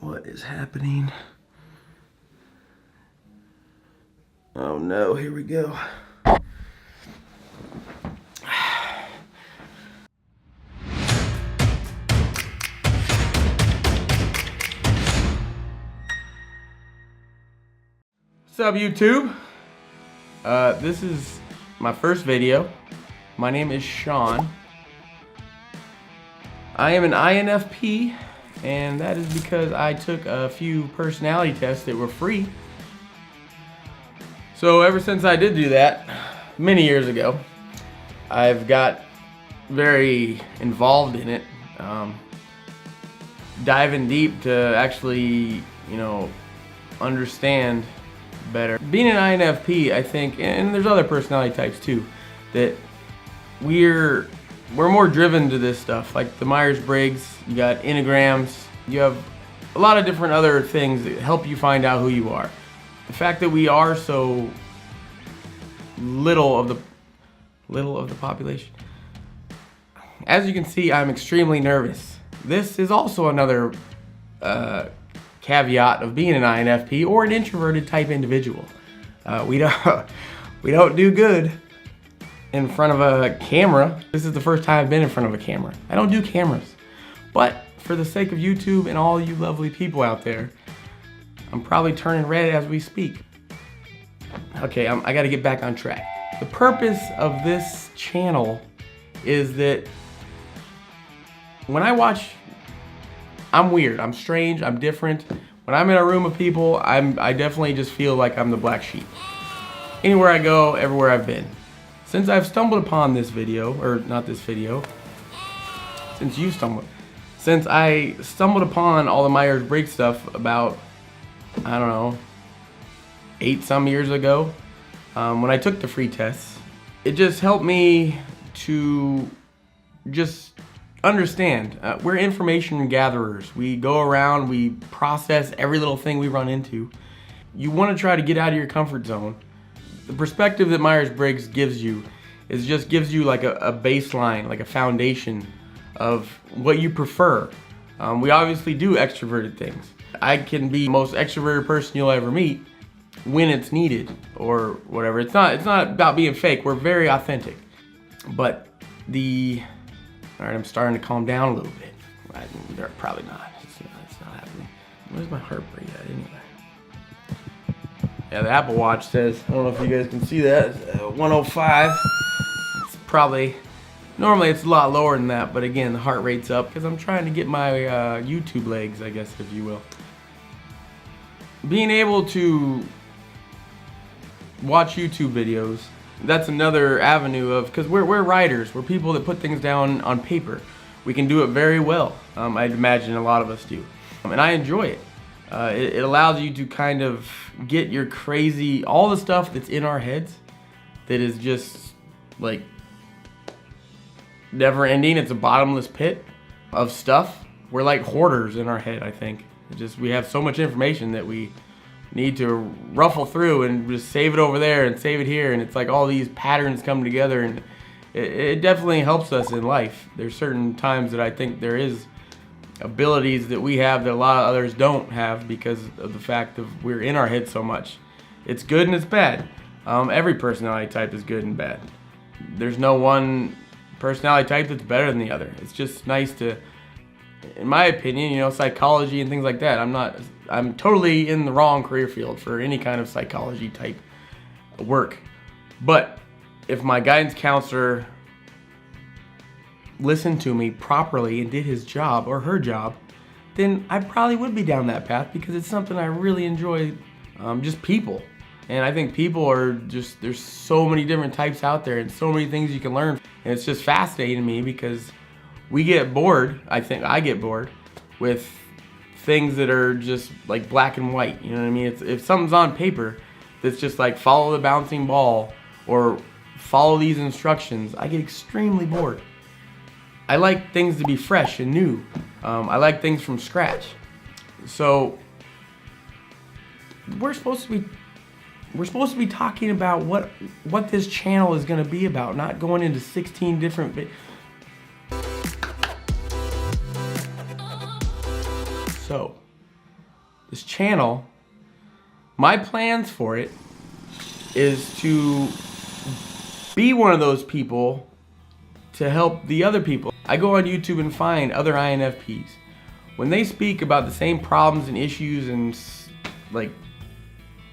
What is happening? Oh no, here we go. What's up, YouTube? This is my first video. My name is Sean. I am an INFP, and that is because I took a few personality tests that were free. So ever since I did do that, many years ago, I've got very involved in it, diving deep to actually, understand better. Being an INFP, I think, and there's other personality types too, that we're more driven to this stuff, like the Myers-Briggs, you got Enneagrams, you have a lot of different other things that help you find out who you are. The fact that we are so little of the population. As you can see, I'm extremely nervous. This is also another caveat of being an INFP or an introverted type individual. We don't do good in front of a camera. This is the first time I've been in front of a camera. I don't do cameras. But for the sake of YouTube and all you lovely people out there, I'm probably turning red as we speak. Okay, I gotta get back on track. The purpose of this channel is that when I watch, I'm weird, I'm strange, I'm different. When I'm in a room of people, I definitely just feel like I'm the black sheep. Anywhere I go, everywhere I've been. Since I've stumbled upon this video, or not this video, since I stumbled upon all the Myers-Briggs stuff about, I don't know, 8-some years ago, when I took the free tests, it just helped me to just understand. We're information gatherers. We go around, we process every little thing we run into. You want to try to get out of your comfort zone. The perspective that Myers-Briggs gives you gives you like a baseline, like a foundation of what you prefer. We obviously do extroverted things. I can be the most extroverted person you'll ever meet when it's needed or whatever. It's not about being fake. We're very authentic. But all right, I'm starting to calm down a little bit. They're probably not. It's not happening. Where's my heart rate at anyway? Yeah, the Apple Watch says, I don't know if you guys can see that, 105. It's probably, normally it's a lot lower than that, but again, the heart rate's up because I'm trying to get my YouTube legs, I guess, if you will. Being able to watch YouTube videos, that's another avenue of, because we're writers, we're people that put things down on paper. We can do it very well. I'd imagine a lot of us do. And I enjoy it. It allows you to kind of get your crazy, all the stuff that's in our heads that is just like never ending. It's a bottomless pit of stuff. We're like hoarders in our head, I think. We have so much information that we need to ruffle through and just save it over there and save it here, and it's like all these patterns come together, and it definitely helps us in life. There's certain times that I think there is abilities that we have that a lot of others don't have because of the fact of we're in our head so much. It's good and it's bad. Every personality type is good and bad. There's no one personality type that's better than the other. It's just nice to, in my opinion, psychology and things like that. I'm totally in the wrong career field for any kind of psychology type work. But if my guidance counselor listened to me properly and did his job or her job, then I probably would be down that path because it's something I really enjoy, just people. And I think people are just, there's so many different types out there and so many things you can learn. And it's just fascinating to me because we get bored, I think I get bored, with things that are just like black and white. You know what I mean? If something's on paper that's just like follow the bouncing ball or follow these instructions, I get extremely bored. I like things to be fresh and new. I like things from scratch. So we're supposed to be talking about what this channel is going to be about, not going into 16 different So this channel, my plans for it is to be one of those people to help the other people. I go on YouTube and find other INFPs. When they speak about the same problems and issues and like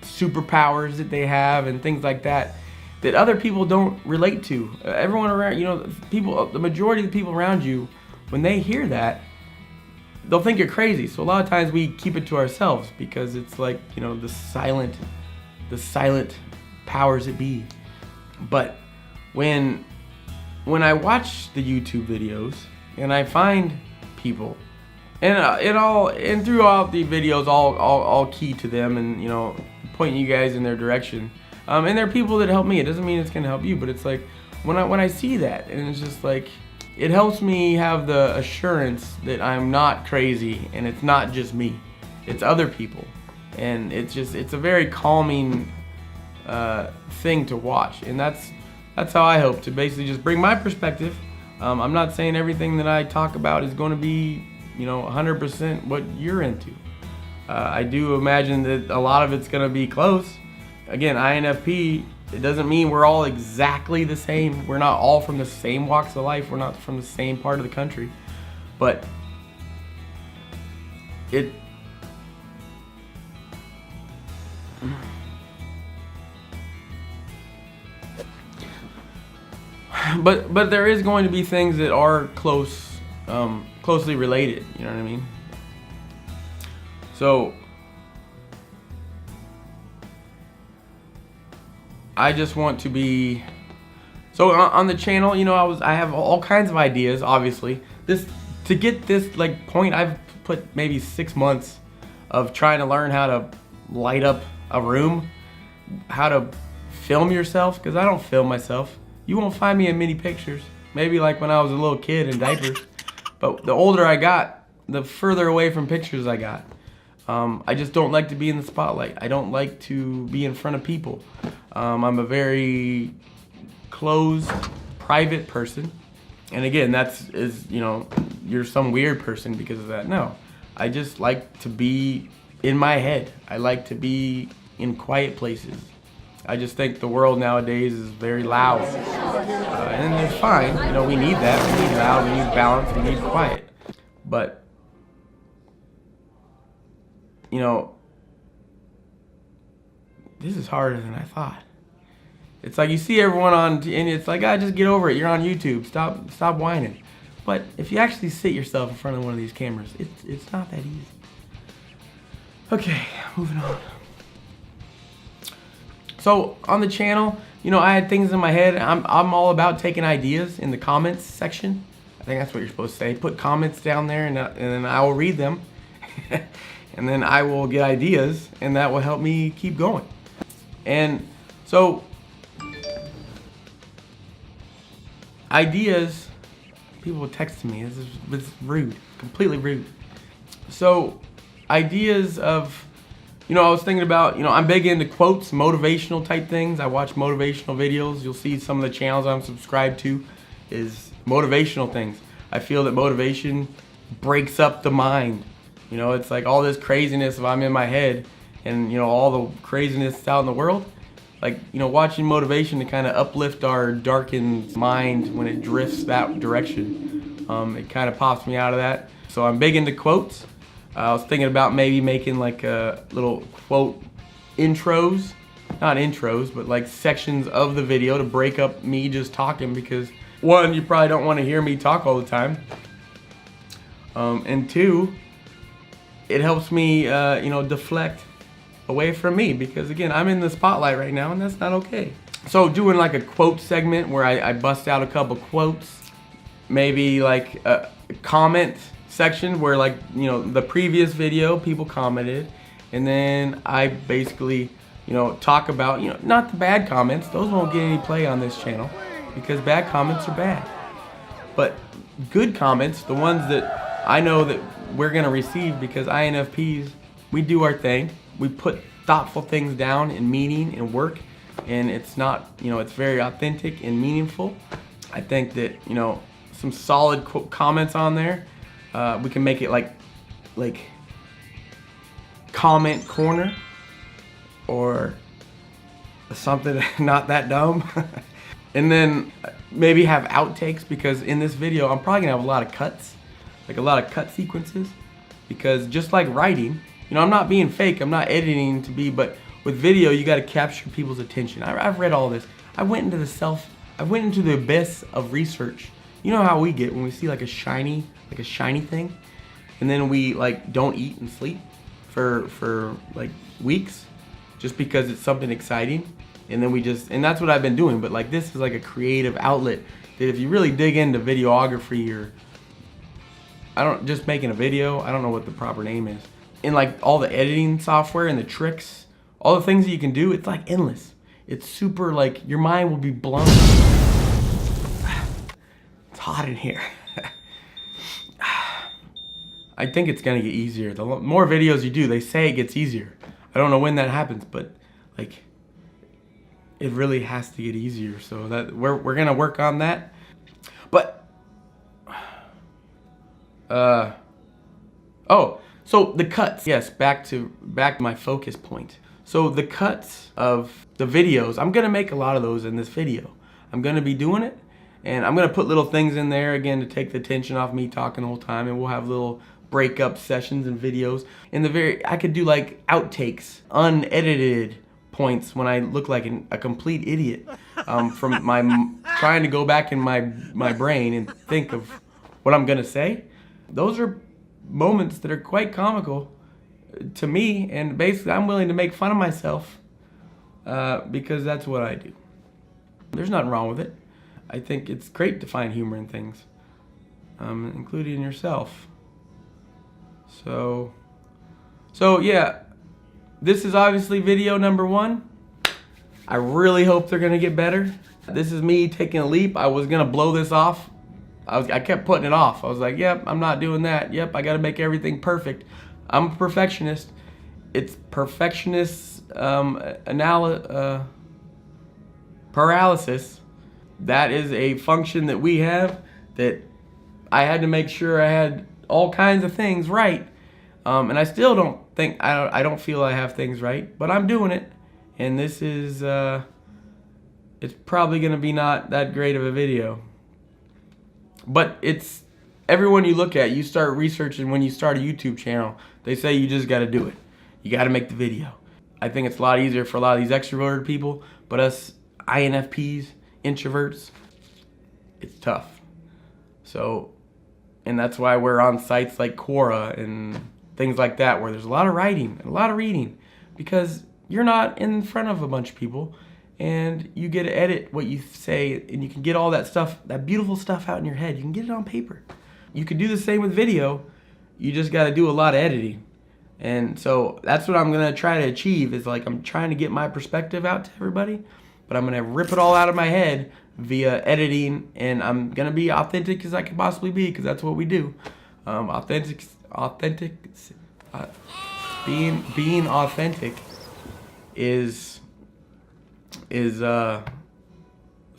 superpowers that they have and things like that, that other people don't relate to. Everyone around, the majority of the people around you, when they hear that, they'll think you're crazy. So a lot of times we keep it to ourselves because it's like, the silent powers that be. But when I watch the YouTube videos and I find people, and throughout the videos, I'll key to them and point you guys in their direction. And there are people that help me. It doesn't mean it's gonna help you, but it's like when I see that, and it's just like it helps me have the assurance that I'm not crazy and it's not just me. It's other people, and it's a very calming thing to watch, and that's how I hope to basically just bring my perspective. I'm not saying everything that I talk about is going to be 100% what you're into. I do imagine that a lot of it's going to be close. Again, INFP, it doesn't mean we're all exactly the same. We're not all from the same walks of life. We're not from the same part of the country. But But there is going to be things that are closely related, you know what I mean? So I just want to be, so on the channel, I have all kinds of ideas, obviously. To get this point, I've put maybe 6 months of trying to learn how to light up a room, how to film yourself, because I don't film myself. You won't find me in many pictures. Maybe like when I was a little kid in diapers. But the older I got, the further away from pictures I got. I just don't like to be in the spotlight. I don't like to be in front of people. I'm a very closed, private person. And again, you're some weird person because of that. No, I just like to be in my head. I like to be in quiet places. I just think the world nowadays is very loud, and it's fine. We need that. We need loud. We need balance. We need quiet. But this is harder than I thought. It's like you see everyone and it's like, just get over it. You're on YouTube. Stop whining. But if you actually sit yourself in front of one of these cameras, it's not that easy. Okay, moving on. So on the channel, I had things in my head. I'm all about taking ideas in the comments section. I think that's what you're supposed to say. Put comments down there, and then I will read them, and then I will get ideas, and that will help me keep going. And so ideas, people will text me. This is rude, completely rude. So ideas of, I was thinking about, I'm big into quotes, motivational type things. I watch motivational videos. You'll see some of the channels I'm subscribed to is motivational things. I feel that motivation breaks up the mind. It's like all this craziness if I'm in my head and, all the craziness out in the world. Like, watching motivation to kind of uplift our darkened mind when it drifts that direction. It kind of pops me out of that. So I'm big into quotes. I was thinking about maybe making like a little quote intros, not intros, but like sections of the video to break up me just talking, because one, you probably don't want to hear me talk all the time. And two, it helps me, deflect away from me, because again, I'm in the spotlight right now and that's not okay. So doing like a quote segment where I bust out a couple quotes, maybe like a comment section where the previous video people commented, and then I basically talk about not the bad comments. Those won't get any play on this channel because bad comments are bad, but good comments, the ones that I know that we're gonna receive, because INFPs, we do our thing, we put thoughtful things down in meaning and work, and it's not, it's very authentic and meaningful. I think that some solid comments on there, we can make it like comment corner or something not that dumb. And then maybe have outtakes, because in this video I'm probably gonna have a lot of cuts, like a lot of cut sequences, because just like writing, you know, I'm not being fake, I'm not editing to be, but with video you got to capture people's attention. I've read all this. I went into the abyss of research. You know how we get when we see like a shiny thing, and then we like don't eat and sleep for like weeks just because it's something exciting. And then and that's what I've been doing. But like, this is like a creative outlet that if you really dig into videography, or just making a video, I don't know what the proper name is, and like all the editing software and the tricks, all the things that you can do, it's like endless. It's super, like, your mind will be blown. It's hot in here. I think it's gonna get easier. The more videos you do, they say it gets easier. I don't know when that happens, but like, it really has to get easier. So that we're gonna work on that. But oh, so the cuts. Yes, back to my focus point. So the cuts of the videos, I'm gonna make a lot of those in this video. I'm gonna be doing it, and I'm gonna put little things in there again to take the tension off me talking the whole time, and we'll have little breakup sessions and videos. I could do like outtakes, unedited points when I look like a complete idiot, from my trying to go back in my brain and think of what I'm gonna say. Those are moments that are quite comical to me, and basically I'm willing to make fun of myself because that's what I do. There's nothing wrong with it. I think it's great to find humor in things, including yourself. So yeah. This is obviously video number 1. I really hope they're gonna get better. This is me taking a leap. I was gonna blow this off. I kept putting it off. I was like, yep, I'm not doing that. Yep, I gotta make everything perfect. I'm a perfectionist. It's perfectionist paralysis. That is a function that we have, that I had to make sure I had all kinds of things right. And I still don't feel I have things right, but I'm doing it. And this is, it's probably gonna be not that great of a video. But it's, everyone you look at, you start researching when you start a YouTube channel, they say you just gotta do it. You gotta make the video. I think it's a lot easier for a lot of these extroverted people, but us INFPs, introverts, it's tough. So, and that's why we're on sites like Quora and things like that, where there's a lot of writing and a lot of reading, because you're not in front of a bunch of people, and you get to edit what you say, and you can get all that stuff, that beautiful stuff out in your head. You can get it on paper. You can do the same with video. You just got to do a lot of editing. And so that's what I'm going to try to achieve, is like, I'm trying to get my perspective out to everybody, but I'm going to rip it all out of my head via editing, and I'm going to be authentic as I can possibly be, because that's what we do. Being authentic is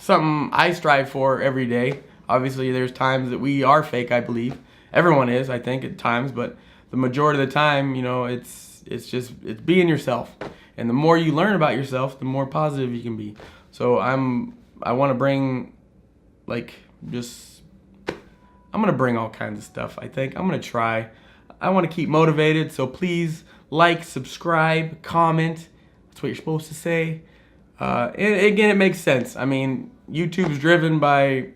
something I strive for every day. Obviously, there's times that we are fake, I believe. Everyone is, I think, at times, but the majority of the time, you know, it's being yourself. And the more you learn about yourself, the more positive you can be. So I want to bring, like, I'm going to bring all kinds of stuff, I think. I'm going to try. I want to keep motivated, so please like, subscribe, comment. That's what you're supposed to say. And again, it makes sense. I mean, YouTube's driven by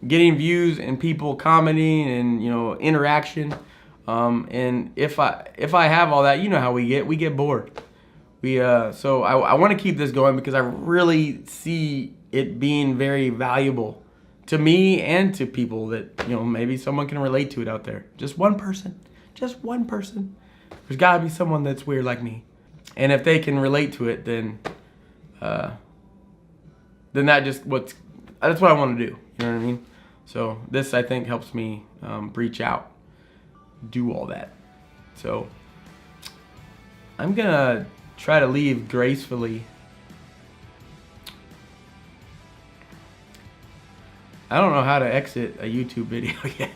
getting views and people commenting and, you know, interaction. And if I have all that, you know how we get bored. So I want to keep this going, because I really see it being very valuable to me and to people that, you know, maybe someone can relate to it out there. Just one person. There's got to be someone that's weird like me. And if they can relate to it, then that's what I want to do. You know what I mean? So this, I think, helps me reach out, do all that. So I'm gonna try to leave gracefully. I don't know how to exit a YouTube video yet.